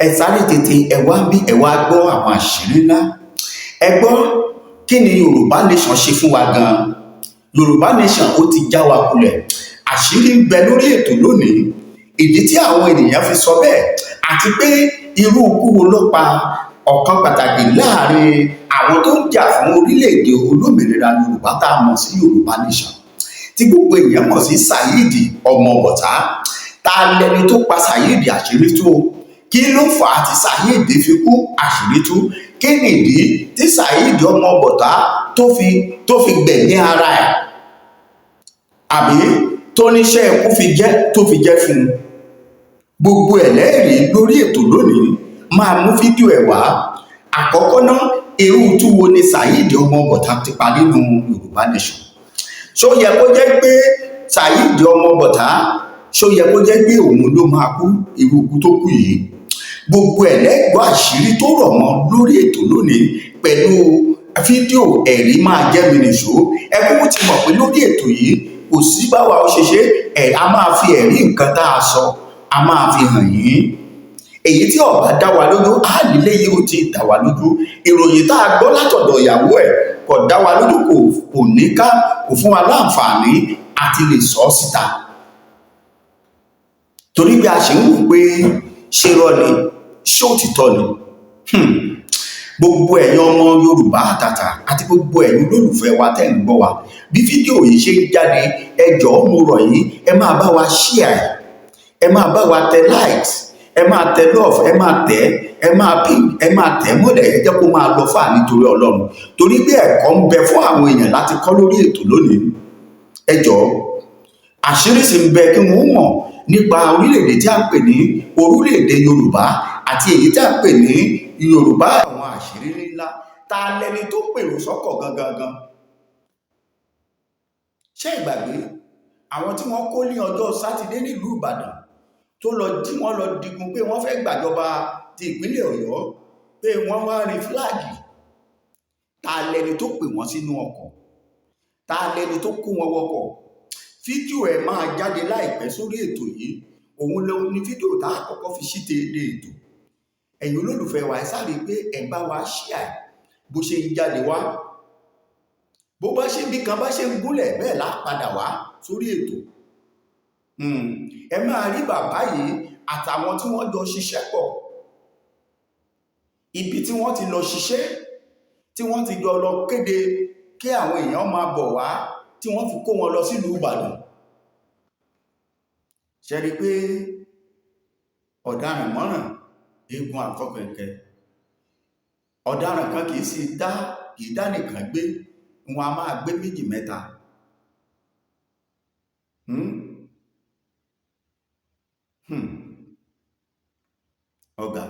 ẹ sáré tètè ẹ wá bí ẹ wá gbọ́ àwọn àṣírí ńlá. Ẹ gbọ́, kí ni Yorùbá nation ṣe fún wa gan-an? Yorùbá nation ó ti já wa kulẹ̀. Àṣírí ń bẹ lórí ètò lónìí, ìdí tí àwọn ènìyàn fi sọ bẹ́ẹ̀, àti pé irú ikú wo ló pa ọ̀kan pàtàkì láàrin àwọn tó ń jà fún orílẹ̀-èdè olómìnira Yorùbá tá a mọ̀ sí Yorùbá nation, tí gbogbo èèyàn mọ̀ sí Saheed ọmọ Bọ̀tá. Ta lẹni tó pa Saheed? Àṣírí tú. Kí ló fà á tí Saheed fi kú? Àṣírí tú. Kí nìdí tí Saheed ọmọ Bọ̀tá tó fi gbẹ̀mí ara ẹ̀, àbí tó níṣẹ́ ikú fi jẹ́ fún un? Gbogbo ẹlẹ́rìí lórí ètò lónìí. Máa mú fídíò ẹ̀ wá. Àkọ́kọ́ náà, irú tú wo ni Saheed ọmọ Bọ̀tá ti pa nínú Yorùbá nation? Ṣó yẹ kó jẹ́ pé Saheed ọmọ Bọ̀tá, ṣó yẹ kó jẹ́ pé òun ló máa kú irú ikú tó kú yìí? Gbogbo ẹlẹ́gbọ́ àṣírí tó rọ̀ mọ́ lórí ètò lónìí pẹ̀lú fídíò ẹ̀rí máa jẹ́ mi nìṣó. Ẹ kúkú ti mọ̀ pé lórí ètò yìí kò sí báwa ó ṣe ṣe, a máa fi ẹ̀rí nǹkan tá a sọ, a máa fi hàn yín. Èyí tí ó bá dá wa lójú, á nílé yìí ó ti dá wa lójú. Ìròyìn tá a gbọ́ látọ̀dọ̀ ìyàwó ẹ̀ kò dá wa lójú, kò fún wa láǹfààní àti lè sọ ọ́ síta. Torí bí a ṣe ń wò pé ṣé irọ́ ni, ṣé òtítọ́ ni? Gbogbo ẹ̀yin ọmọ Yorùbá àtàtà àti gbogbo ẹ̀yin olólùfẹ́ wa tẹ́ ń gbọ́ wa, bí fídíò yìí ṣe ń jáde, ẹ jọ̀ọ́ mo rọ̀ yín, ẹ máa bá wa share, ẹ máa bá wa tẹ likes, ẹ máa tẹ love, ẹ máa tẹ, ẹ máa ping, ẹ máa tẹ mọ́lẹ̀, ẹ jẹ́ kó máa lọ fà nítorí Ọlọ́run. Torí pé ẹ̀kọ́ ń bẹ fún àwọn èèyàn láti kọ́ lórí ètò lónìí. Ẹ jọ̀ọ́, àṣírí sì ń bẹ kí wọ́n mọ̀ nípa orílẹ̀-èdè tí a ń pè ní orílẹ̀-èdè Yorùbá àti èyí tí a ń pè ní Yorùbá. Àwọn àṣírí ńlá. Ta lẹni tó pèrò sọ́kọ̀ gangan? Ṣé ìgbàgbé àwọn tí wọ́n kó ní ọjọ́ Sátidé nílùú Ìbàdàn tí wọ́n lọ digun pé wọ́n fẹ́ gbàjọba ti ìpínlẹ̀ Ọ̀yọ́, pé wọ́n wá rin fúláàgì? Ta lẹni tó pè wọ́n sínú ọkọ̀? Ta lẹni tó kó wọn wọkọ̀? Fídíò ẹ̀ máa jáde láìpẹ́ sórí ètò yìí. Òun ló ní fídíò tá a kọ́kọ́ fi síte ilé ètò. Ẹ̀yin olólùfẹ́ wa, ẹ sáré pé ẹ bá wa share bó ṣe ń jáde wá. Bó bá ṣe bí kan bá ṣe ń gúnlẹ̀ bẹ́ẹ̀ lá padà wá sórí ètò. Ẹ máa rí bàbá yìí àtàwọn tí wọ́n jọ ṣiṣẹ́ pọ̀. Ibi tí wọ́n ti lọ ṣiṣẹ́, tí wọ́n ti jọ lọ kéde kí àwọn èèyàn máa bọ̀ wá, tí wọ́n fi kó wọn lọ sílùú Ìbàdàn. Ṣé rí pé ọ̀daràn mọ́ràn eégún àfọkẹ̀kẹ̀? Ọ̀daràn kan kì í dá nìkan gbé, wọn a máa gbé méjì mẹ́ta. Ọ̀gá,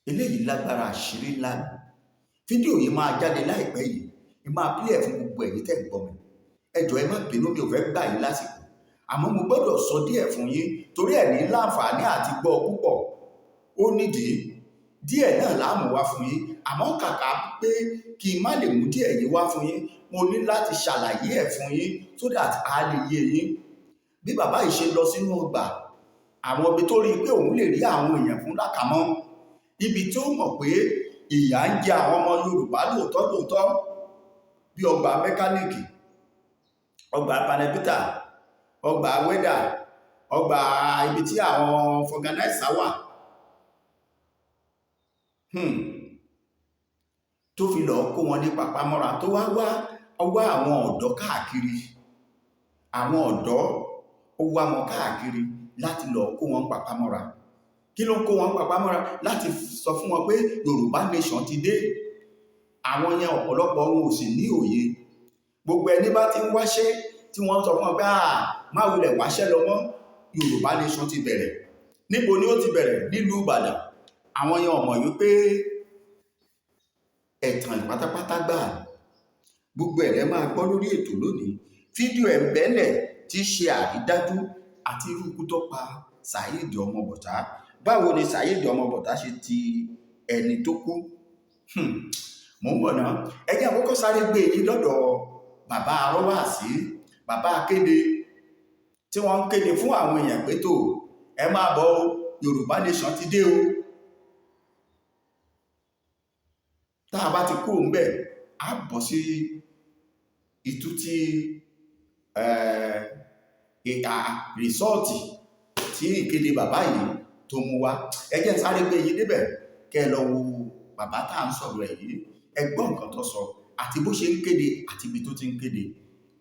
eléyìí lágbára, àṣírí ńlá. Fídíò yìí máa jáde láìpẹ́ yìí. Ẹ máa play fún gbogbo ẹ̀yin tẹ́ ń gbọ́ mi. Ẹ jọ̀ọ́ ẹ má bínú, mi ò fẹ́ gbà yín lásìkò, àmọ́ mo gbọ́dọ̀ sọ díẹ̀ fún yín torí ẹ̀ ní láǹfààní àti gbọ́ púpọ̀. Ó nídìí díẹ̀ náà láàmú wá fún yín, àmọ́ kàkà pé kí n má lè mú díẹ̀ yìí wá fún yín, mo ní láti ṣàlàyé ẹ̀ fún yín so that a lè yé yín. Bí bàbá yìí ṣe lọ sínú ọgbà, àwọn ibi tó rí pé òun lè rí àwọn èèyàn fún lákàmọ́, ibi tí ó mọ̀ pé ìyà ń jẹ àwọn ọmọ Yorùbá lóòótọ́, bí ọgbà mẹkáníìkì, ọgbà panẹ́pítà, ọgbà wẹ́dà, ọgbà ibi tí àwọn fọganáìsà wà, tó fi lọ kó wọn ní papamọ́ra, tó wá àwọn ọ̀dọ́ káàkiri. Àwọn ọ̀dọ́ ó wá wọn káàkiri láti lọ kó wọn papamọ́ra. Kí ló ń kó wọn papamọ́ra? Láti sọ fún wọn pé Yorùbá nation ti dé. Àwọn yẹn ọ̀pọ̀lọpọ̀ wọn ò sì ní òye. Gbogbo ẹni bá ti ń wáṣẹ́ tí wọ́n sọ fún wọn pé má wulẹ̀ wáṣẹ́ lọ mọ́, Yorùbá nation ti bẹ̀rẹ̀. Níbo ni ó ti bẹ̀rẹ̀? Nílùú Ìbàdàn. Àwọn yẹn ọmọ yìí pé ẹ̀tàn pátápátá gbà. Gbogbo ẹ̀rẹ́ máa gbọ́ lórí ètò lónìí. Fídíò ẹ̀ bẹ́lẹ̀ tí ṣe àrídájú àti irú ikú tó pa Saheed ọmọ Bọ̀tá. Báwo ni Saheed ọmọ Bọ̀tá ṣe ti ẹni tó kú? Mo ń bọ̀ náà. Ẹ jẹ́ àkọ́kọ́ sáré gbé yín lọ́dọ̀ bàbá arọ́wàsí, bàbá akéde, tí wọ́n ń kéde fún àwọn èèyàn pé tó ẹ máa bọ̀ Yorùbá nation ti dé o. kúrò ń bẹ̀ á bọ́ sí ìtú tí rìsọ́ọ̀tì tí ìkéde bàbá yìí tó mú wá. Ẹ jẹ́ sáré gbé yìí débẹ̀ kẹ́ lọ wo bàbá tá à ń sọ̀rọ̀ ẹ̀ yìí, ẹ gbọ́ nǹkan tó sọ àti bó ṣe ń kéde àti ibi tó ti ń kéde.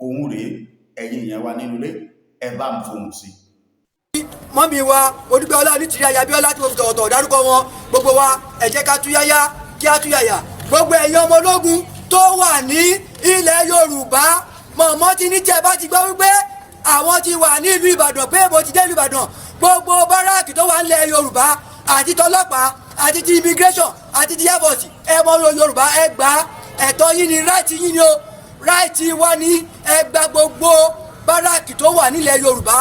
Òun rèé, ẹ̀yin ìyẹn wa nínú ilé, ẹ bá ń fohùn sí. Mọ́mí wa Olúgbéọlá Onítìrí Ayabíọ́lá tí mo fi tọ̀wọ̀tọ̀wọ̀ dárúkọ wọn, gbogbo wa ẹ jẹ́ ká túyáyá kí á túyàyà. Gbogbo ẹ̀yin ọmọ ológun tó wà ní ilẹ̀ Yorùbá, mọ̀mọ́ ti ní tí ẹ bá ti gbọ́ wípé àwọn ti wà ní ìlú Ìbàdàn, pé mo ti dé ìlú Ìbàdàn, gbogbo báràkì tó wà nílẹ̀ Yorùbá àti tọlọ́pàá àti ti immigration àti ti airport, ẹ mọ Yorùbá, ẹ gbà ẹ̀tọ́ yín ni, ráìtì yín ni o, ráìtì wa ni, ẹ gba gbogbo báràkì tó wà nílẹ̀ Yorùbá,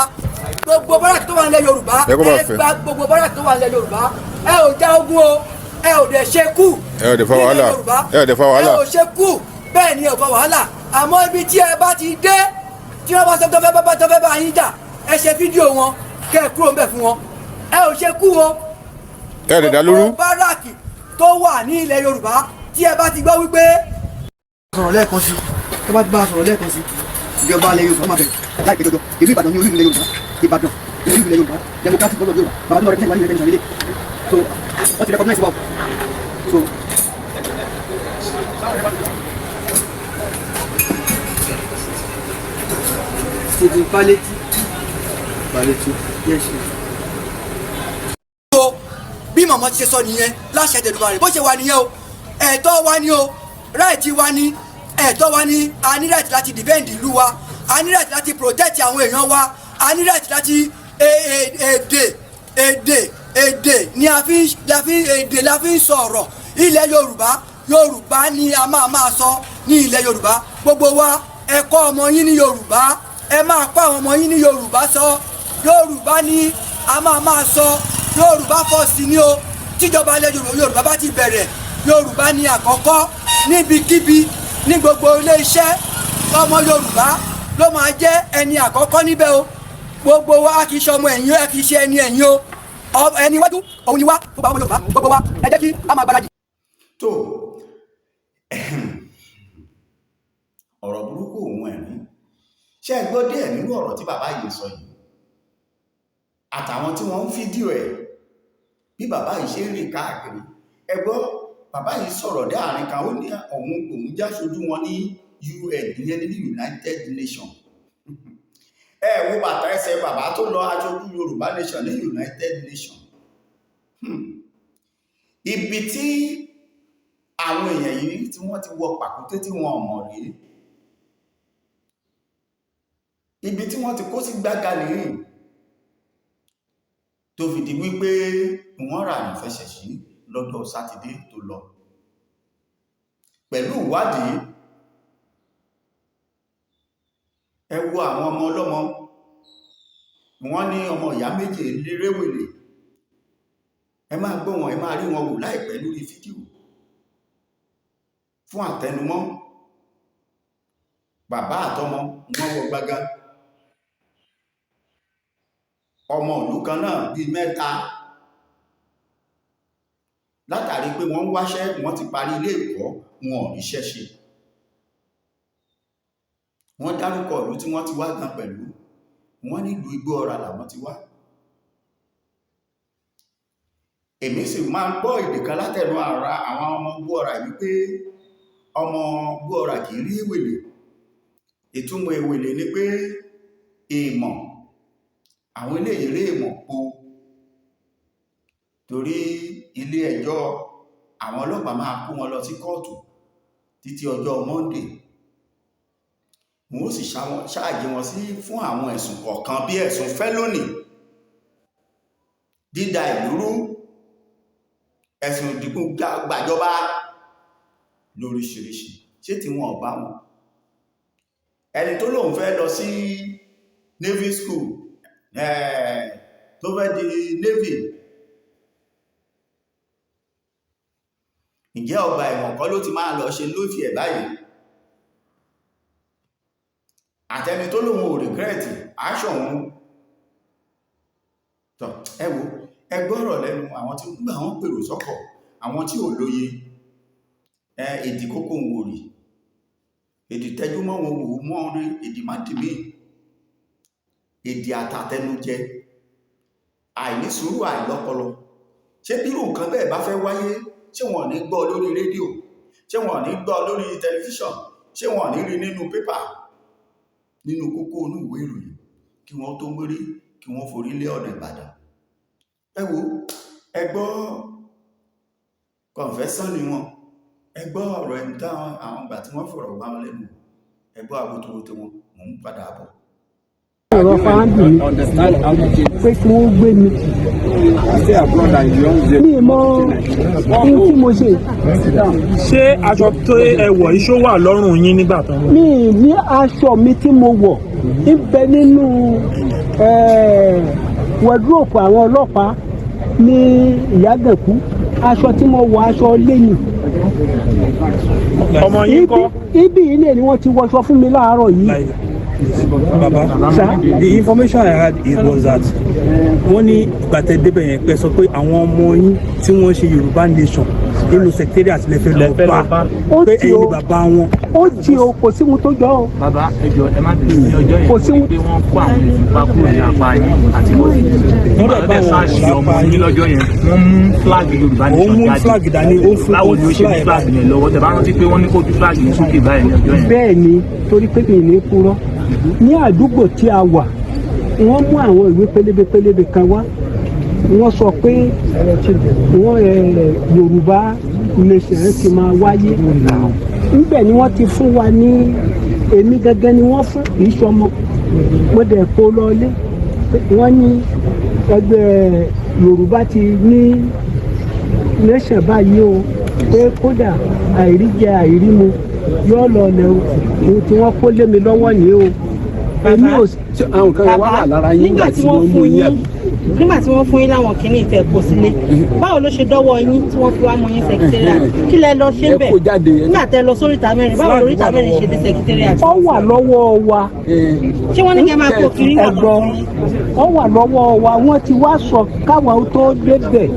gbogbo báràkì tó wà nílẹ̀ Yorùbá, ẹ gba gbogbo báràkì tó wà nílẹ̀ Yorùbá. Ẹ ò já ogun o, ẹ ò dẹ̀ ṣe kú, ẹ ò dẹ̀ fa wàhálà, ẹ ò dẹ̀ fa wàhálà, ẹ ò ṣe kú, bẹ́ẹ̀ ni ẹ ò fa wàhálà. Àmọ́ ibi tí ẹ bá ti dé, tí wọ́n bá sọ tó fẹ́ bá yín jà, ẹ ṣe fídíò wọn kẹ́ ẹ kúrò ń bẹ̀ fún wọn. Ẹ ò ṣe kú o. ẹ lè dá lóru. Gbogbo báràkì tó wà ní ilẹ̀ Yorùbá tí ẹ bá ti gbọ́ wípé. Sọ̀rọ̀ lẹ́ẹ̀kan sí, tó bá ti bá a sọ̀rọ̀ lẹ́ẹ̀kan sí, ìjọba ilẹ̀ Yorùbá máa bẹ̀rẹ̀ láìpẹ́ jọjọ. Ìlú Ìbàdàn ní olú ilẹ̀ Yorùbá, Ìbàdàn ní olú ilẹ̀ Yorùbá, democratic government Yorùbá, bàbá tó lọ rẹ̀ wá ní ilẹ̀ Yorùbá. So wọ́n ti recognize wa. So Stephen Paletti, yes. Bí màmá ti ṣe sọ nìyẹn láṣẹ Èdùmàrè, bó ṣe wà nìyẹn o, ẹ̀tọ́ wa ni o, ráìtì wa ni, ẹ̀tọ́ wa ni, a ní ráìtì láti defend ìlú wa, a ní ráìtì láti protect àwọn èèyàn wa, a ní ráìtì láti èdè ni a fi ń sọ̀rọ̀. Ilẹ̀ Yorùbá ni a máa sọ ní ilẹ̀ Yorùbá. Gbogbo wa ẹ kọ́ ọmọ yín ní Yorùbá, ẹ máa kọ́ àwọn ọmọ yín ní Yorùbá sọ. Yorùbá ni a máa sọ, Yorùbá first ni o. Tíjọba ilẹ̀ Yorùbá bá ti bẹ̀rẹ̀, Yorùbá ni àkọ́kọ́ níbikíbi, ní gbogbo ilé iṣẹ́. Ọmọ Yorùbá ló máa jẹ́ ẹni àkọ́kọ́ níbẹ̀ o. Gbogbo wa kì í ṣe ọmọ ẹ̀yìn, ẹ kì í ṣe ẹni ẹ̀yìn o. Ẹni wájú òun ni wá, gbogbo àwọn Yorùbá, gbogbo wa ẹ jẹ́ kí a máa gbáradì. Tó ọ̀rọ̀ burúkú òun ẹ̀rín, ṣé ẹ gbọ́ díẹ̀ nínú ọ̀rọ̀ tí bàbá yìí sọ yìí àtàwọn tí wọ́n ń fídíò ẹ̀ bí bàbá yìí ṣe ń rìn káàkiri. Ẹ gbọ́, bàbá yìí sọ̀rọ̀ dé àárín kan, ó ní òun já ṣojú wọn ní UN, ìyẹn ní United Nations. Ẹ wo bàtà ẹsẹ̀ bàbá tó lọ aṣojú Yorùbá Nation ní United Nations. Ibi tí àwọn èèyàn yìí tí wọ́n ti wọ pàkúté tí wọ́n mọ̀ rí, ibi tí wọ́n ti kó sí gbága nìyí, tó fi di wípé wọ́n rà ní fẹsẹ̀ sí lọ́jọ́ Sátidé tó lọ. Pẹ̀lú ìwádìí, ẹ wo àwọn ọmọ ọlọ́mọ, wọ́n ní ọmọ ìyá méjì lérèwèlè. Ẹ máa gbọ́ wọn, ẹ máa rí wọn wò láìpẹ́ lórí fídíò fún àtẹnumọ́. Bàbá àtọmọ wọ́n wọ gbága, ọmọ ìlú kan náà bíi mẹ́ta, látàrí pé wọ́n ń wáṣẹ́, wọ́n ti parí ilé ẹ̀kọ́, wọn ò ríṣẹ́ ṣe. Wọ́n dárúkọ ìlú tí wọ́n ti wá gan pẹ̀lú, wọ́n nílùú Igbóọrà làwọn ti wá. Èmi sì máa ń gbọ́ èdè kan látẹnu àwọn ọmọ Igbóọrà wípé ọmọ Igbóọrà kì í rí èwèlè. Ìtumọ̀ èwèlè ni pé èèmọ̀, àwọn ilé ìrè èèmọ̀ po, torí ilé ẹjọ́ àwọn ọlọ́pàá máa kó wọn lọ sí kóòtù títí ọjọ́ Monday. Wọ́n ó sì ṣáàjì wọn sí fún àwọn ẹ̀sùn kọ̀ọ̀kan bí ẹ̀sùn fẹ́lónì, dídà ìlú rú, ẹ̀sùn ìdìgún gbàjọba lóríṣiríṣi. Ṣé tí wọn ò bá wọn? Ẹni tó lóun fẹ́ lọ sí Navy school, tó fẹ́ di Navy, ǹjẹ́ ọgbà ẹ̀wọ̀n kọ́ ló ti máa lọ ṣe lófì ẹ̀ báyìí? Àtẹni tó lóun ò rìgírẹ́tì aṣọ òun. Tọ́ ẹ wo, ẹ gbọ́rọ̀ lẹ́nu àwọn tí gbà wọ́n pèrò sọ́kọ̀, àwọn tí ò lóye. èdè kókó ń wòrì èdè tẹ́jú mọ́ wọn wò mọ́ rí èdè má dì mí èdè àtàtẹnujẹ àìní sùúrù àìlọ́pọlọ ṣé bírò nǹkan bẹ́ẹ̀ bá fẹ́ wáyé ṣé wọn ò ní gbọ́ lórí rédíò ṣé wọn ò ní gbọ́ lórí tẹlifíṣàn ṣé wọn ò ní rí nínú pépà nínú kókó inú ìwé ìròyìn kí wọ́n tó mérí kí wọ́n forí lé ọ̀nà Ìbàdàn. ẹ wo ẹ gbọ́ kọ̀ǹfẹ́sán ni wọn ẹ gbọ́ ọ̀rọ̀ ẹni táwọn àwọn ìgbà tí wọ́n fọ̀rọ̀ wá wọn lẹ́nu ẹ gbọ́ àwòtòwòtò wọn mò ń padà bọ̀. ọ̀rọ̀ fáńdì pé kí wọ́n gbé mi ní ìmọ̀ ohun tí mo ṣe. ṣé aṣọ tó ẹ wọ̀ iṣó wà lọ́rùn yín nígbà tán? mi ní aṣọ mi tí mo wọ̀ ń bẹ nínú wọ́dúrópù àwọn ọlọ́pàá ní Ìyágànkú. Aṣọ tí mo wọ̀ aṣọ lẹ́yìn. ọmọ yín kọ́? Ibi ilé ni wọ́n ti wọṣọ fún mi láàárọ̀ yìí. Baba, the information I had it was that wọ́n ní gbàtẹ́ débẹ̀ yẹn pẹ́ sọ pé àwọn ọmọ yín tí wọ́n ṣe Yorùbá nation nínú secretariat lẹ́fẹ̀ẹ́ lọ bá pé ẹ̀yin ni bàbá wọn. Ó ti o kò sí ohun tó jọ o. Bàbá ẹjọ ẹ má bẹ̀rẹ̀ ní ọjọ́ yẹn pé wọ́n kó àwọn ìfipá kúrò ní apá yín àti wọ́n bẹ̀rẹ̀ bẹ́ẹ̀ sáàsì ọmọ yín lọ́jọ́ yẹn wọ́n mú flag Yorùbá nation jáde. ó mú flag dání ó fún báwo ni ó ṣe ní flag yẹn lọ́wọ́ tẹ̀ bá rántí pé wọ́n ní kó ju flag yẹn sókè báyìí ní ọjọ́ yẹn. Bẹ́ẹ̀ ni torí pé mi ní purọ́ ní àdúgbò tí a wà wọ́n mú àwọn ìwé pélébé kan wá wọ́n sọ pé wọ́n Yorùbá nation ti máa wáyé níbẹ̀ ni wọ́n ti fún wa ní èmi gẹ́gẹ́ ni wọ́n fún kì í ṣọmọ mo dẹ̀ kó lọlé wọ́n ní ẹgbẹ́ Yorùbá ti ní nation báyìí o pé kódà àìríjẹ àìrímu yóò lọ lẹ o ohun tí wọ́n kó lé mi lọ́wọ́ ni o èmi ò sí. àwọn kan wà lára yín nígbà tí wọ́n fún yín nígbà tí wọ́n fún yín láwọn kìíní ìtẹ̀ kò sílé báwo ló ṣe dọ́wọ́ yín tí wọ́n fi wá mú yín secretariat kí lẹ lọ ṣe bẹ̀ nígbà tẹ lọ sóríta mẹ́rin báwo lóríta mẹ́rin ṣe dé secretariat. ó wà lọ́wọ́ wa. ṣé wọ́n ní kẹ́ máa kó kiri wà lọ́wọ́? ó wà lọ́wọ́ wa wọ́n ti wá sọ káwa ó tó débẹ̀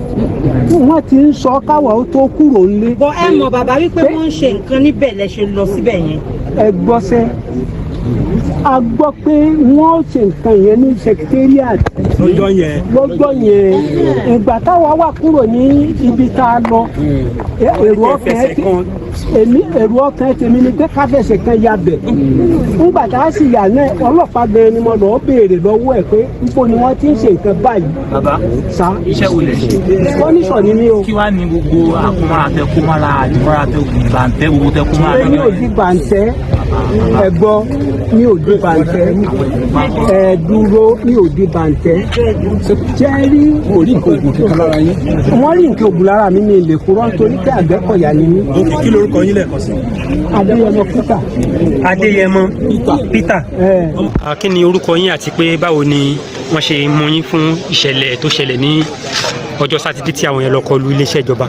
wọ́n ti ń sọ káwa ó tó kúrò nílé. bọ ẹ mọ̀ bàbá wípé wọ́n ń ṣe nǹkan níbẹ̀ lẹ ṣe lọ síbẹ̀ yẹn. ẹ gbọ́sẹ́ a gbọ́ pé wọ́n ṣe nǹkan yẹn ní secretariat lọ́jọ́ yẹn ìgbà táwa wà kúrò ní ibi tá a lọ èrò ọkàn tèmi ni pé káfẹsẹ̀ kan ya bẹ̀ ńgbà tá a sì yà náà ọlọ́pàá bẹ̀rẹ̀ ni mo lọ béèrè lọ́wọ́ ẹ̀ pé níbo ni wọ́n ti ń ṣe nǹkan báyìí. Bàbá iṣẹ́ wo lè ṣe? kọ́níṣọ̀ ni mí o. kí wàá ní gbogbo àkómọ́ra tẹkómọ́ra àdìmọ́ra bàǹtẹ́ gbogbo tẹkómọ́ra. mi ò di bàǹtẹ́ ẹ̀gbọ́ mi ò di bàǹtẹ́ ẹ̀dúró mi ò di bàǹtẹ́ jẹ́ rí orí nǹkan ògùn kankan lára yín. wọ́n rí nǹkan ògùn lára mi ní ilé kúrọ́ nítorí pé Àgbẹ̀kọ̀yà ni mí. kí lorúkọ yín lẹ́ẹ̀kan sí? Adéyẹmọ Peter. Adéyẹmọ Peter. Kí ni orúkọ yín àti pé báwo ni wọ́n ṣe mú yín fún ìṣẹ̀lẹ̀ tó ṣẹlẹ̀ ní ọjọ́ sátidé tí àwọn yẹn lọ kọlu iléeṣẹ́ ìjọba?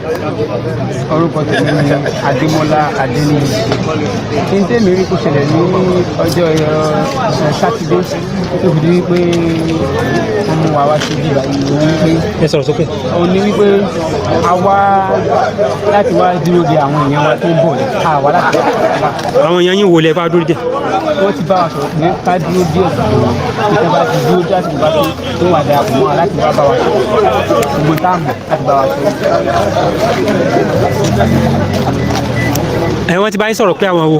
orúkọ tèmi ni Adémọ́lá Adéníyì. kí n tèmi rí kó ṣẹlẹ̀ ní ọjọ́ sátidé tó fi di wípé wọ́n mú wa wá sí ìgbà yìí wípé. ẹ sọ̀rọ̀ sókè. ó ní wípé a wá láti wá dúró de àwọn èèyàn wa tó ń bọ̀ ká wá láti wá. àwọn èèyàn yín wo lẹ bá dúró dé? wọ́n ti bá wa sọ̀rọ̀ pé ká dúró díẹ̀ tó bá ti dúró díẹ̀ tó bá tó wà dáa fún wa láti wá bá wa sọ̀rọ̀ gbogbo táàmù láti bá wa sọ̀rọ̀. wọ́n ti bá yín sọ̀rọ̀ pé àwọn wo?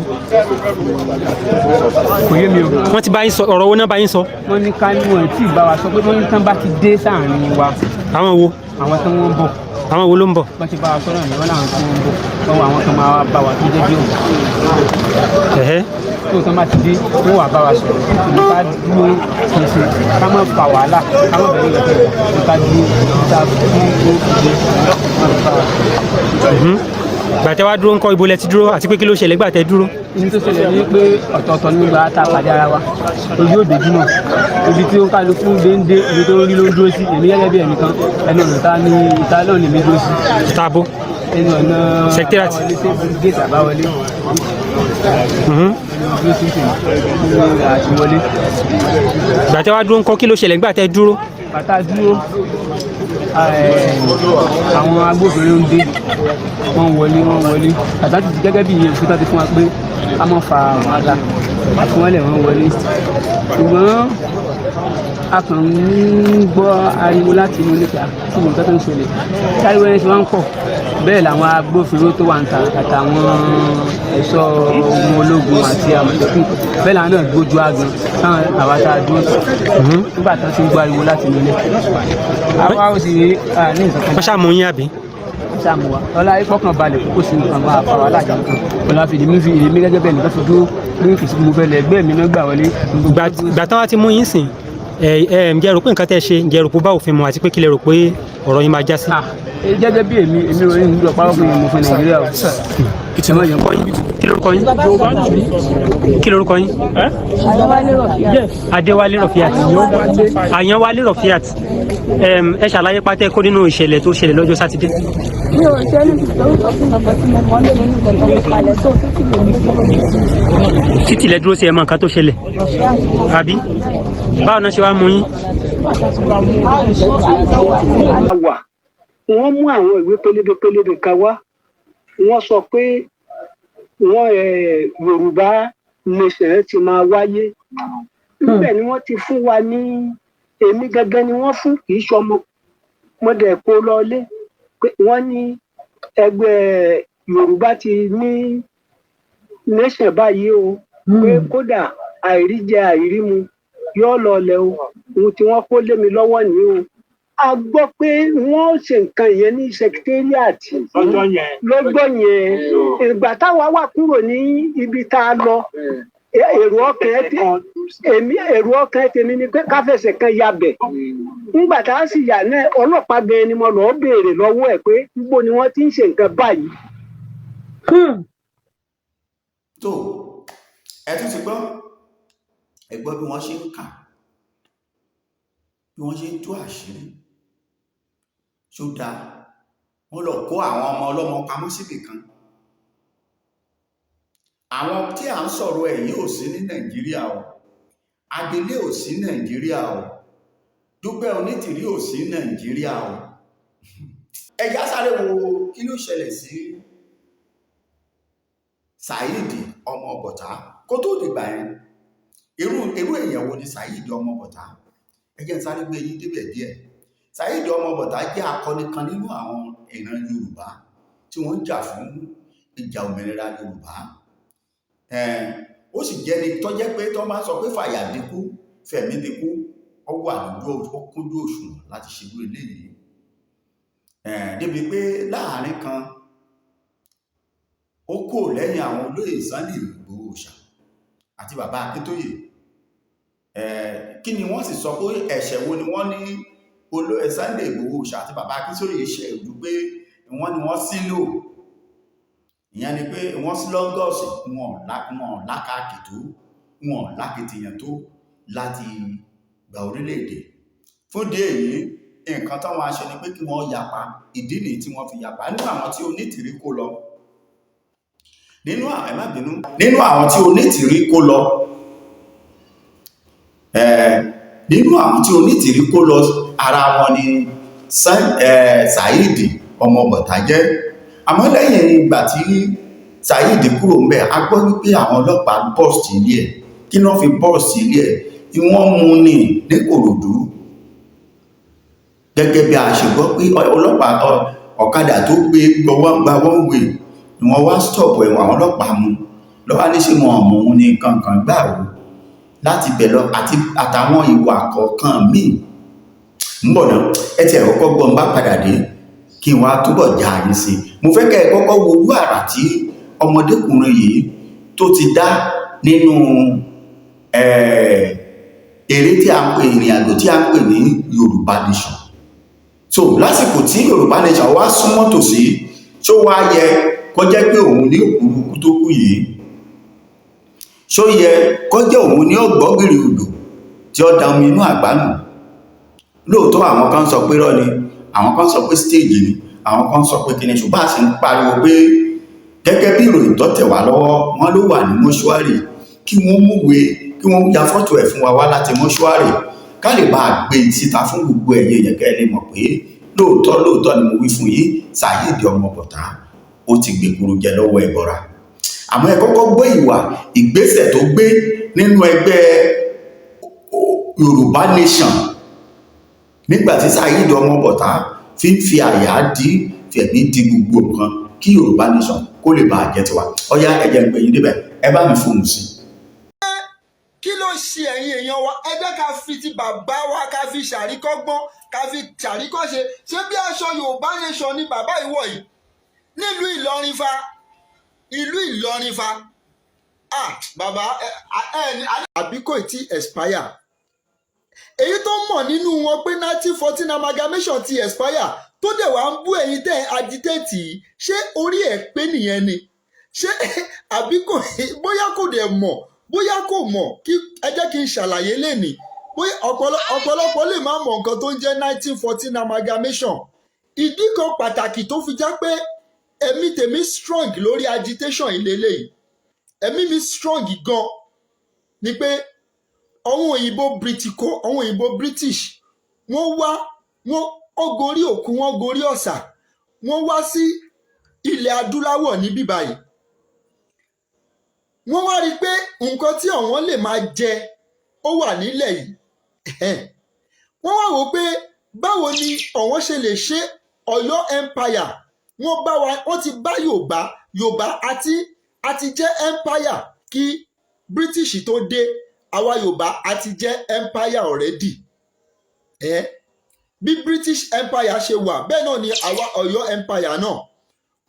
kò yé mi o. wọ́n ti bá yín sọ ọ̀rọ̀ wo náà bá yín sọ? wọ́n ní ká ní wọn tí ì bá wa sọ pé wọ́n ní tán bá ti dé sáàrin wa. àwọn wo? àwọn tó wọ́n ń bọ̀. àwọn wo ló ń bọ̀? wọ́n ti bá wa sọ̀rọ̀ ní wọ́n láwọn tó wọ́n ń bọ̀ lọ́wọ́ àwọn tó máa bá wa tó jẹ́ bí òun. tó tán bá ti dé wọ́n wà bá wa sọ̀rọ̀ ní ká dúró ṣinṣin ká má fa wàhálà ká má bẹ̀rẹ̀ ìrẹ̀lẹ̀ ní ká dúró ká gbàtẹ́ wá dúró ńkọ́ ibo lẹ ti dúró àti pé kí ló ṣẹlẹ̀ gbàtẹ́ dúró? ní tó ṣẹlẹ̀ ní pé ọ̀tọ̀ọ̀tọ̀ nígbà tá a pàdé ara wa ojú òde jùmọ̀ ibi tí ó ń kálukú déńdé ibi tó rí ló ń dúró sí èmi gẹ́gẹ́ bí ẹnìkan ẹnu ọ̀nà ta ní ìta náà lè mí dúró sí. táàbù ẹnu ọ̀nà secretariat géètì àbáwọlé dúró sí tèmi àtiwọlé. gbàtẹ́ wá dúró ńkọ́ kí ló ṣẹlẹ̀ gbàtẹ́ dúró? bàtà dúró àwọn agbófinró ń dé wọ́n wọlé àtàtì gẹ́gẹ́ bí iye òfin tó ti fún wa pé a máa fa wàhálà fún wọn lè wọ́n wọlé ṣùgbọ́n a kàn ń gbọ́ ariwo láti inú nípa tí nǹkan tó ń ṣẹlẹ̀ ariwo yẹn ti wá ń pọ̀ bẹ́ẹ̀ làwọn agbófinró tó wà ń ta àtàwọn ẹ̀ṣọ́ ogun ológun àti àmọ̀tẹ́kùn bẹ́ẹ̀ làwọn náà gbójú àgbọn táwọn àwa tá a dúró nígbà tó ti ń gbọ́ ariwo láti inú nípa àwa ò sì ní nǹkan kan. wọ́n ṣàmú yín àbí. ṣàmùwà ọlá ìfọkàn balẹ̀ kókó sí nǹkan máa fa wàhálà jà nǹkan ọlá fìdí mi gẹ́gẹ́ bẹ́ẹ̀ nìkan fi dúró lórí kìsì mo fẹ́ lẹ̀ ẹgbẹ́ mi náà gbà wọlé. gbà táwọn ti mú yín sìn ǹjẹ́ rò pé nǹkan tẹ́ ṣe ǹjẹ́ rò pé bá òfin mu àti pé kí lè rò pé ọ̀rọ̀ yín máa já sí. gẹ́gẹ́ bí èmi ò rí nílò pàápàá fún ìmọ̀ fún Nàìjíríà o. kí lorúkọ yín. Adéwálé Rọ̀fíàt. Àyànwálé Rọ̀fíàt. ẹ ṣàlàyé pátẹ́ kó nínú ìṣẹ̀lẹ̀ tó ṣẹlẹ̀ lọ́jọ́ sátidé. mi ò ṣe ní lórúkọ fún ọkọ tí mo mọ lórí nǹkan tó ń palẹ̀ tó títí lè ní kí. títí lẹ dúró sí ẹ mọ nǹkan tó ṣẹlẹ̀ àbí báwo náà ṣe wá mú yín. wọ́n mú àwọn ìwé pélébé kan wá wọ́n sọ pé Yorùbá nation ti máa wáyé níbẹ̀ ni wọ́n ti fún wa ní èmi gangan ni wọ́n fún kì í ṣọmọ mọ́dẹ̀ kó lọ́lé pé wọ́n ní ẹgbẹ́ Yorùbá ti ní nation báyìí o pé kódà àìríjẹ àìrímu yóò lọlẹ̀ o ohun tí wọ́n kó lé mi lọ́wọ́ ní o a gbọ́ pé wọ́n ṣe nǹkan yẹn ní secretariat lọ́jọ́ yẹn ìgbà táwa wà kúrò ní ibi tá a lọ èrò ọkàn tèmi ni pé káfẹsẹ̀ kan yabẹ̀ nígbà tá a sì yà náà ọlọ́pàá bẹ́ẹ̀ ni mo lọ́ọ́ béèrè lọ́wọ́ ẹ̀ pé níbo ni wọ́n ti ń ṣe nǹkan báyìí. tó ẹ tún ti gbọ́ ẹ gbọ́ bí wọ́n ṣe ń kà bí wọ́n ṣe ń tú àṣírí ṣó dáa wọ́n lọ kó àwọn ọmọ ọlọ́mọ pamọ́ síbì kan àwọn tí à ń sọ̀rọ̀ ẹ̀ yìí ò sí ní Nàìjíríà o Adelé ò sí Nàìjíríà o Dúpẹ́ Onítìrí ò sí Nàìjíríà o ẹ̀yà sáré wo kí ló ṣẹlẹ̀ sí Saheed ọmọ Bọ̀tá kó tó dìgbà yẹn irú èèyàn wo ni Saheed ọmọ Bọ̀tá ẹ jẹ́ n sáré gbé yín débẹ̀ díẹ̀ Saheed ọmọ Bọ̀tá jẹ́ akọni kan nínú àwọn ìran Yorùbá tí wọ́n ń jà fún ìjà òmìnira Yorùbá ó sì jẹ́ ni tó jẹ́ pé tó máa sọ pé fàyà dínkù fẹ̀mí dínkù ó wà lójú ó kúnjú òṣùwọ̀n láti ṣerú eléyìí débi pé láàrin kan ó kò lẹ́yìn àwọn olóyè Sunday Igboho Òòṣà àti bàbá Akíntóyè kí ni wọ́n sì sọ pé ẹ̀ṣẹ̀ wo ni wọ́n ní olóyè Sunday Igboho Òòṣà àti bàbá Akíntóyè ṣe ìlú pé wọ́n ní wọ́n sílò ìyẹn ni pé wọ́n sí lọ́gọ́ọ̀sì wọn lákàkì tó wọn lákìtìyàn tó láti gba orílẹ̀-èdè fún dé èyí nǹkan táwọn aṣẹ ni pé kí wọ́n yapa ìdí nìyí tí wọ́n fi yapa nínú àwọn tí Onítìrí kó lọ nínú àwọn tí Onítìrí kó lọ ara wọn ni Saheed ọmọ Bọ̀tá jẹ́ àmọ́ lẹ́yìn ìgbà tí Saheed kúrò ń bẹ̀ a gbọ́ wípé àwọn ọlọ́pàá bọ́ọ̀sì ilé ẹ̀ kí wọ́n fi bọ́ọ̀sì ilé ẹ̀ tí wọ́n mú ní Ìkòròdú gẹ́gẹ́ bí a ṣe gbọ́ pé ọlọ́pàá ọ̀kadà tó gbé gba one way ni wọ́n wá stop ẹ̀wọ̀n àwọn ọlọ́pàá mú lọ́wọ́ ní ṣe mọ̀ ọ̀mọ̀ òun ní kankan gbà ó láti bẹ̀ lọ àtàwọn ìwà kọ̀ọ̀kan míì ń bọ̀ náà ẹ ti ẹ̀kọ́ gbọ́n bá padà dé kí wọ́n á túbọ̀ já yín sí mo fẹ́ kẹ́ ẹ kọ́kọ́ wo ojú àrà tí ọmọdékùnrin yìí tó ti dá nínú eré tí a ń pè ìrìn àjò tí a ń pè ní Yorùbá Nation so lásìkò tí Yorùbá Nation wá súnmọ́ tòsí tó wá yẹ kó jẹ́ pé òun ní òkúrukú tó kú yìí ṣó yẹ kó jẹ́ òun ní ọgbọ́gìrì odò tí ó da omi inú àgbánù lóòótọ́ àwọn kan sọ pé rọ́ ni àwọn kan sọ pé stage ni àwọn kan sọ pé kíni ṣùgbọ́n a sì ń pariwo pé gẹ́gẹ́ bí ìròyìn tó tẹ̀ wá lọ́wọ́ wọn ló wà ní mọ́ṣúárì kí wọ́n múwèé kí wọ́n ya fọ́tò ẹ̀ fún wa wá láti mọ́ṣúárì ká lè bá a gbé síta fún gbogbo ẹ̀yẹ yẹn kẹ́ ẹ lè mọ̀ pé lóòótọ́ ni mo wí fún yín, Saheed ọmọ Bọ̀tá ó ti gbèkúrú jẹ lọ́wọ́ ẹbọra. Àmọ́ ẹ kọ́kọ́ gbọ́ ìgbésẹ̀ tó gbé nínú ẹgbẹ́ Yorùbá Nation nígbà tí Saheed ọmọ Bọ̀tá fi àyà fẹ̀mí di gbogbo nǹkan kí Yorùbá Nation kó lè bàa jẹ́ tiwa. Ọ̀yá ẹ jẹ́ n pè yín débẹ̀, ẹ bá mi fóònù sí. Kí ló ṣe ẹ̀yin èèyàn wa? Ẹ jẹ́ ká fi ti bàbá wa ká fi ṣàríkọ́gbọ́n, ká fi ṣàríkọ́ṣe. Ṣé bí aṣọ Yorùbá Nation ni bàbá ìwọ yìí nílùú Ìlọrin fa? Ìlú Ìlọrin fa? Bàbá àbí kò tí expire. Èyí tó mọ̀ nínú wọn pé 1914 amalgamation ti expire tó dẹ̀ wá ń bú ẹ̀yin tẹ́ agitate yìí, ṣé orí ẹ̀ pé nìyẹn ni? Ṣé àbí kò, bóyá kò dẹ̀ mọ̀, bóyá kò mọ̀, kí ẹ jẹ́ kí n ṣàlàyé lénìí. Bóyá ọ̀pọ̀lọpọ̀ lè má mọ̀ nǹkan tó ń jẹ́ 1914 amalgamation. Ìdí kan pàtàkì tó fi jẹ́ pé ẹ̀mí tèmi strong lórí agitation ìlélẹ́yìí, ẹ̀mí mi strong gan ni pé àwọn òyìnbó British wọ́n gorí òkun, wọ́n gorí ọ̀sà, wọ́n wá sí ilẹ̀ adúláwọ̀ níbí báyìí. Wọ́n wá rí i pé nǹkan tí àwọn lè máa jẹ ó wà nílẹ̀ yìí. Wọ́n wá wò pé báwo ni àwọn ṣe lè ṣe Ọ̀yọ́ empire. Wọ́n ti bá Yorùbá àti jẹ́ empire kí British tó dé. Àwa Yorùbá àti jẹ́ empire already. Bí British empire ṣe wà bẹ́ẹ̀ náà ni àwa Ọ̀yọ́ empire náà.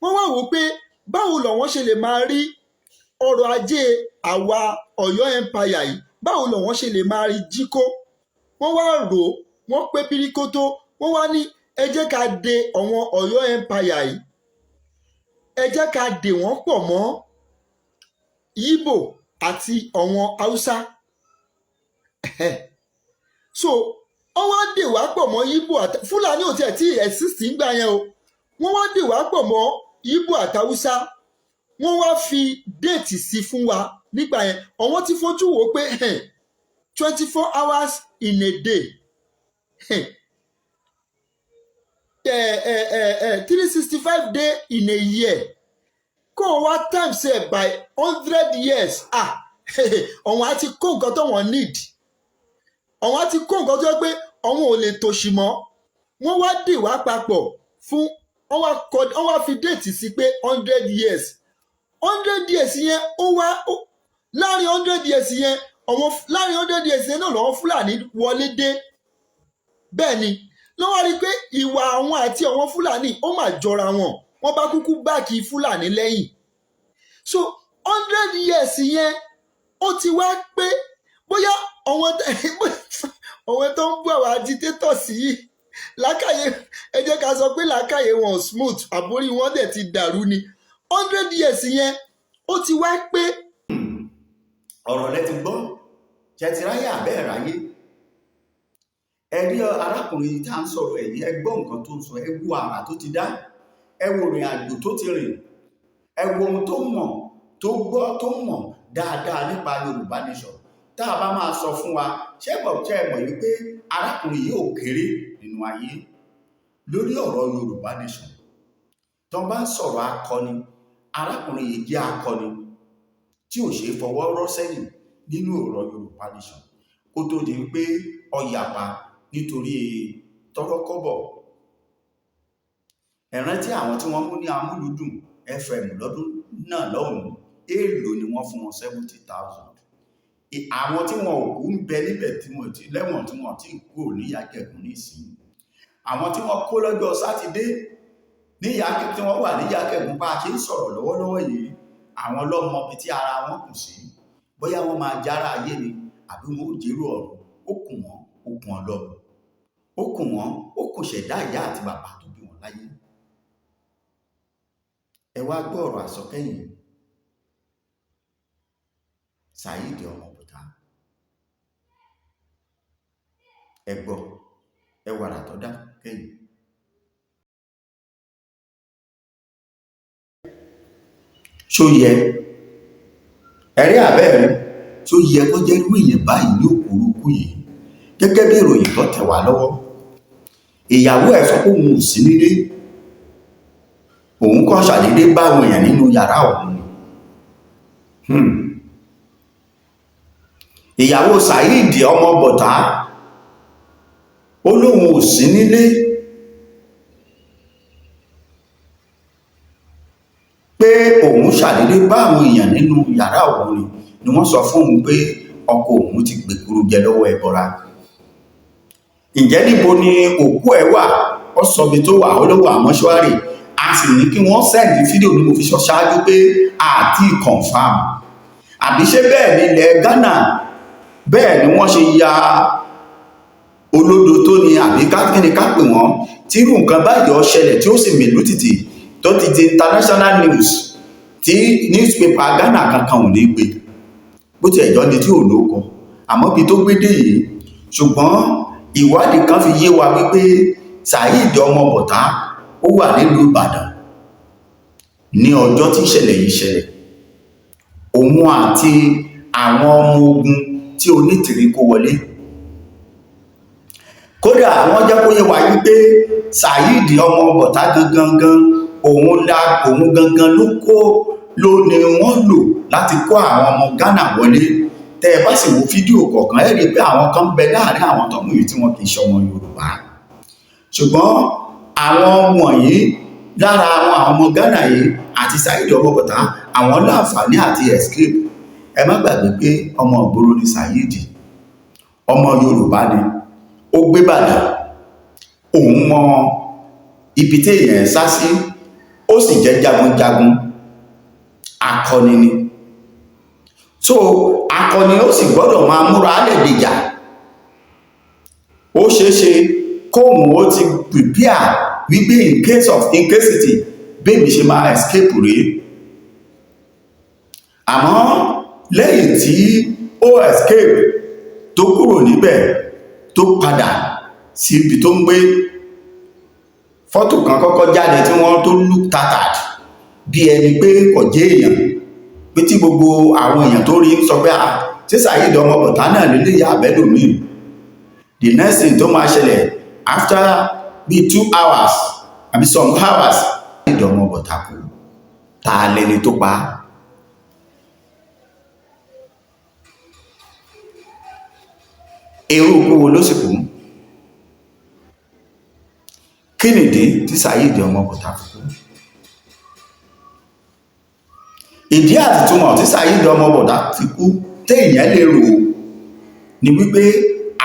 Wọ́n wá wò pé báwo làwọn ṣe lè máa rí ọrọ̀ ajé àwa Ọ̀yọ́ empire yìí, báwo làwọn ṣe lè máa rí jíkó. Wọ́n wá rò ó, wọ́n pé bíríkótó, wọ́n wá ní ẹ jẹ́ ká de àwọn Ọ̀yọ́ empire yìí, ẹ jẹ́ ká dè wọ́n pọ̀ mọ́ Ìgbò àti àwọn Haúsá. So wọ́n wá dè wá pọ̀ mọ́ Ìgbò àti Fúlàní ò tiẹ̀ tí exist ń gbà yẹn o. Wọ́n wá dè wá pọ̀ mọ́ Ìgbò àti Haúsá. Wọ́n wá fi déètì sí fún wa nígbà yẹn. Àwọn ti fojú wò pé 24 hours in a day, 365 days in a year. Kó wá times ẹ̀ by 100 years. Àwọn á ti kó nǹkan tó wọ́n need. Àwọn á ti kó nǹkan tó yẹ pé àwọn ò lè tòṣì mọ́. Wọ́n wá dè wá papọ̀ fún, wọ́n wá fi déètì sí pé 100 years. 100 years yẹn láàrin 100 years yẹn, láàrin 100 years yẹn náà lọ́wọ́ Fúlàní wọlé dé. Bẹ́ẹ̀ ni lọ́wọ́ rí i pé ìwà àwọn àti àwọn Fúlàní ó mà jọra wọn. Wọ́n bá kúkú báàkì Fúlàní lẹ́yìn. So 100 years yẹn ó ti wá pé bóyá àwọn tó ń bú àwọn agitators yìí làákàyè, ẹ jẹ́ ká sọ pé làákàyè wọn smooth, àbórí wọn dẹ̀ ti dàrú ni. 100 years yẹn ó ti wá pé. Ọ̀rọ̀ lẹ ti gbọ́, jẹ́ ti ráyè àbẹ́ẹ̀ ráyè. Ẹ rí arákùnrin tá à ń sọ̀rọ̀ ẹ̀ ní, ẹ gbọ́ nǹkan tó ń sọ, ẹ wo àrà tó ti dá, ẹ wo ìrìn àjò tó ti rìn, ẹ wo ohun tó mọ̀, tó gbọ́, tó mọ̀ dáadáa nípa Yorùbá Nation. Tá a bá máa sọ fún wa, ṣé ẹ mọ̀ yìí pé arákùnrin yìí ò kéré nínú ayé lórí ọ̀rọ̀ Yorùbá Nation. Tó bá ń sọ̀rọ̀ akọni, arákùnrin yìí jẹ́ akọni tí ò ṣeé fọwọ́ rọ́ sẹ́yìn nínú ọ̀rọ̀ Yorùbá Nation kó tó di pé ọ̀yàpá nítorí tọ́rọ́kọ́bọ̀. Ẹ rántí àwọn tí wọ́n mú ní Amúlùdùn FM lọ́dún náà lọ́hùn-ún, èèlò ni wọ́n fún wọn 70,000. Àwọn tí wọn ò kú ń bẹ níbẹ̀ tí wọ́n ti lẹ́wọ̀n tí wọ́n ti kú ní Ìyákẹ̀kún nísìnyí. Àwọn tí wọ́n kó lọ́jọ́ Sátidé ní Ìyákẹ̀kún, tí wọ́n wà ní Ìyákẹ̀kún bá a ṣe ń sọ̀rọ̀ lọ́wọ́lọ́wọ́ yìí, àwọn lọ́mọ bí tí ara wọn kù sí. Bóyá wọ́n máa jára ayé ni àbí wọn ò jérò ọ̀run. Ó kù wọ́n, ó kù Ọlọ́run. Ó kù wọ́n, ó kù ṣẹ̀dá ìyá àti bàbá tó bí wọn láyé. Ẹ wá gbọ́ ọ̀rọ̀ àsọkẹ́yìn Saheed ọmọ Bọ̀tá. Ẹ gbọ́, ẹ wàrà tó dá kẹ́yìn. Ṣó yẹ ẹ̀rí àbẹ́ẹ̀rí tó yẹ kó jẹ́ irú ìyẹn báyìí ní òkúrukú yìí gẹ́gẹ́ bí ìròyìn tó tẹ̀ wá lọ́wọ́. ìyàwó ẹ̀ sọ pé òun ò sí nílé, òun kàn ṣàdédé bá àwọn èèyàn nínú yàrá òun. ìyàwó Saheed ọmọ Bọ̀tá ó lóun ò sí nílé, pé òun ṣàdédé bá àwọn èèyàn nínú yàrá òun ni wọ́n sọ fún òun pé ọkọ òun ti gbèkúrú jẹ lọ́wọ́ ẹbọra. ǹjẹ́ níbo ni òkú ẹ̀ wà? ó sọ ibi tó wà, ó ló wà mọ́ṣúárì. a sì ní kí wọ́n sẹ́ndì fídíò ní mo fi sọ ṣáájú pé àti confam. àbí ṣé bẹ́ẹ̀ ni ilẹ̀ Ghana bẹ́ẹ̀ ni wọ́n ṣe ya olódo tó ní àbí kíni ká pè wọ́n tí irú nǹkan báyìí ó ṣẹlẹ̀ tí ó sì mèlú tìtì tó ti di international news tí newspaper Ghana kankan ò ní gbé, bó ti ẹ̀jọ́ ni tí ò lóko àmọ́ bí tó gbé dé yìí. ṣùgbọ́n ìwádìí kan fi yé wa wípé Saheed ọmọ Bọ̀tá ó wà nílùú Ìbàdàn ní ọjọ́ tí ìṣẹ̀lẹ̀ yìí ṣẹlẹ̀. òun àti àwọn ọmọ ogun tí Onítìrí kó wọlé. kódà àwọn jẹ́ kó yé wa wípé Saheed ọmọ Bọ̀tá gangan òun gangan ló ní wọ́n lò láti kó àwọn ọmọ Ghana wọlé. tẹ́ ẹ bá sì wo fídíò kọ̀ọ̀kan ẹ rí i pé àwọn kan bẹ láàrin àwọn tọ́mú yìí tí wọ́n kì í ṣọmọ Yorùbá. ṣùgbọ́n àwọn wọ̀nyí lára àwọn ọmọ Ghana yìí àti Saheed ọmọ Bọ̀tá àwọn láǹfààní àti escape. ẹ má gbàgbé pé ọmọ ìgboro ni Saheed, ọmọ Yorùbá ni, ó gbé Ìbàdàn, òun mọ ibi tí èèyàn sá sí, ó sì jẹ́ jagunjagun, akọni ni. so akọni ó sì gbọ́dọ̀ máa múra lẹ́dìjà. ó ṣeéṣe kóhùn ó ti prepare wípé in case bébì ṣe máa escape rèé. àmọ́ lẹ́yìn tí ó escape tó kúrò níbẹ̀ tó padà sí ibi tó ń gbé, fọ́tò kan kọ́kọ́ jáde tí wọ́n tó look tattered bí ẹni pé kò jẹ́ èèyàn, pé tí gbogbo àwọn èèyàn tó rí sọ pé ṣé Saheed ọmọ Bọ̀tá náà nílé ìyá àbẹ́lòmíì. the next thing tó máa ṣẹlẹ̀ after bíi 2 hours àbí some hours Saheed ọmọ Bọ̀tá kú. ta lẹni tó pa á? èrò òkú wo ló sì kú? kí nìdí tí Saheed ọmọ Bọ̀tá kú? ìdí àtìtúmọ̀ tí Saheed ọmọ Bọ̀tá ti kú téèyàn lè rò ní wípé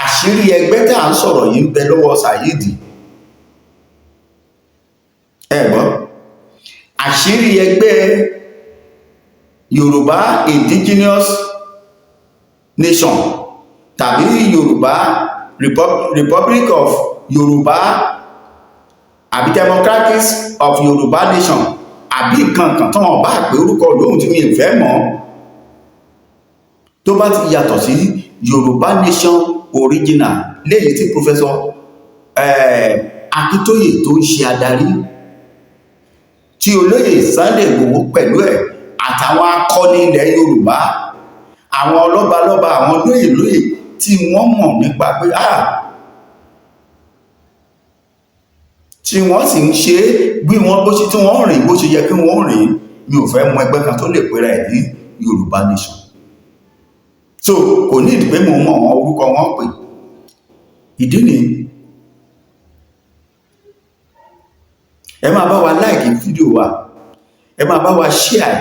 àṣírí ẹgbẹ́ tá à ń sọ̀rọ̀ yìí ń bẹ lọ́wọ́ Saheed. ẹ gbọ́, àṣírí ẹgbẹ́ Yorùbá Indigenous Nation tàbí Yorùbá Republic of Yorùbá àbí Democratic of Yorùbá Nation àbí nǹkan kan tó wọn bá pè orúkọ lóhun tí mi ò fẹ́ mọ̀, tó bá ti yàtọ̀ sí Yorùbá Nation Original léyìí tí Professor Akíntóyè tó ń ṣe adarí, tí olóyè Sunday Igboho pẹ̀lú ẹ̀ àtàwọn akọni ilẹ̀ Yorùbá, àwọn ọlọ́balọ́ba, àwọn lóyè tí wọ́n mọ̀ nípa pé tí wọ́n sì ń ṣe bí wọ́n tí wọ́n rìn bó ṣe yẹ kí wọ́n rìn. mi ò fẹ́ mọ ẹgbẹ́ kan tó lè pera ẹ̀ ní Yorùbá Nation. so kò ní ìdí pé mo mọ àwọn orúkọ wọn pè. ìdí ni ẹ máa bá wa láìkì fídíò wa, ẹ máa bá wa share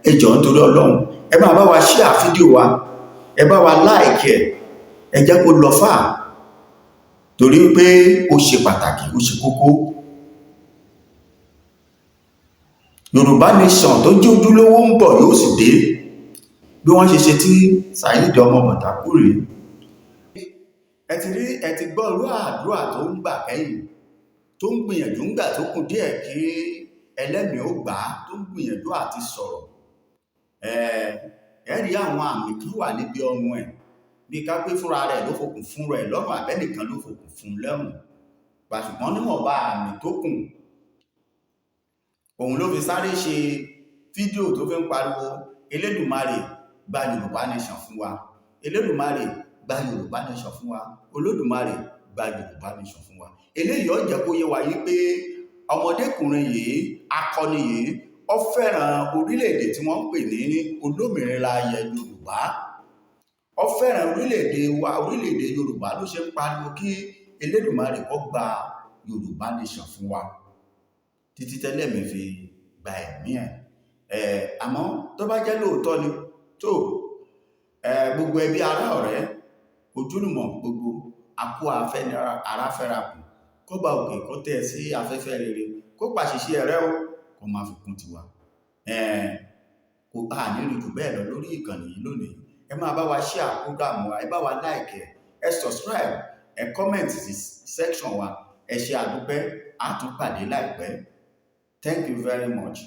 ẹ jọ̀ọ́ nítorí Ọlọ́run ẹ máa bá wa share fídíò wa, ẹ bá wa láìkì ẹ jẹ́ kó lọ fà torí pé ó ṣe pàtàkì, ó ṣe kókó. Yorùbá Nation tó jẹ́ ojúlówó ń bọ̀ yóò sì dé bí wọ́n ṣe ṣe tí Saheed ọmọ Bọ̀tá kú rèé. ẹ ti gbọ́ irú àdúrà tó ń gbà kẹ́yìn, tó ń gbìyànjú ń gbà tó kù díẹ̀ kí ẹlẹ́mìí ó gbà á, tó ń gbìyànjú àti sọ̀rọ̀. ẹ rí àwọn àmì kan wà níbi ọrùn ẹ̀ bí ká pé fúnra rẹ̀ ló fòkùn fún rẹ̀ lọ́rùn àbẹ́nìkan ló fòkùn fún lẹ́rùn. ṣùgbọ́n níwọ̀nba àmì tó kù òun ló fi sáré ṣe fídíò tó fi ń pariwo Elédùmarè gba Yorùbá Nation fún wa, Elédùmarè gba Yorùbá Nation fún wa, Olódùmarè gba Yorùbá nation fún wa. Eléyìí ó jẹ́ kó yé wa yí pé ọmọdékùnrin yìí, akọni yìí, ó fẹ́ràn orílẹ̀-èdè tí wọ́n ń pè ní olómìnira ilẹ̀ Yorùbá. Ó fẹ́ràn orílẹ̀-èdè wa, orílẹ̀-èdè Yorùbá ló ṣe ń pariwo kí Elédùmarè kó gba Yorùbá nation fún wa títí tẹ́lẹ̀ mi fi gba ẹ̀mí ẹ̀. Àmọ́ tó bá jẹ́ lóòótọ́ ni tó gbogbo ẹbí ará ọ̀rẹ́ ojúlùmọ̀ gbogbo akó aráfẹ́rakù kó bá òkè kó tẹ̀ sí afẹ́fẹ́ rere kó pàṣìṣe ẹ̀rẹ́ o kó máa fi kún tiwa. Kò bá nílùú jù bẹ́ẹ̀ lọ lórí ìkànnì yìí lónìí. Ẹ máa bá wa share program wa, ẹ bá wa like ẹ subscribe, ẹ comment sí section wa, ẹ ṣe àdúpẹ́, a tún pàdé láìpẹ́. Thank you very much.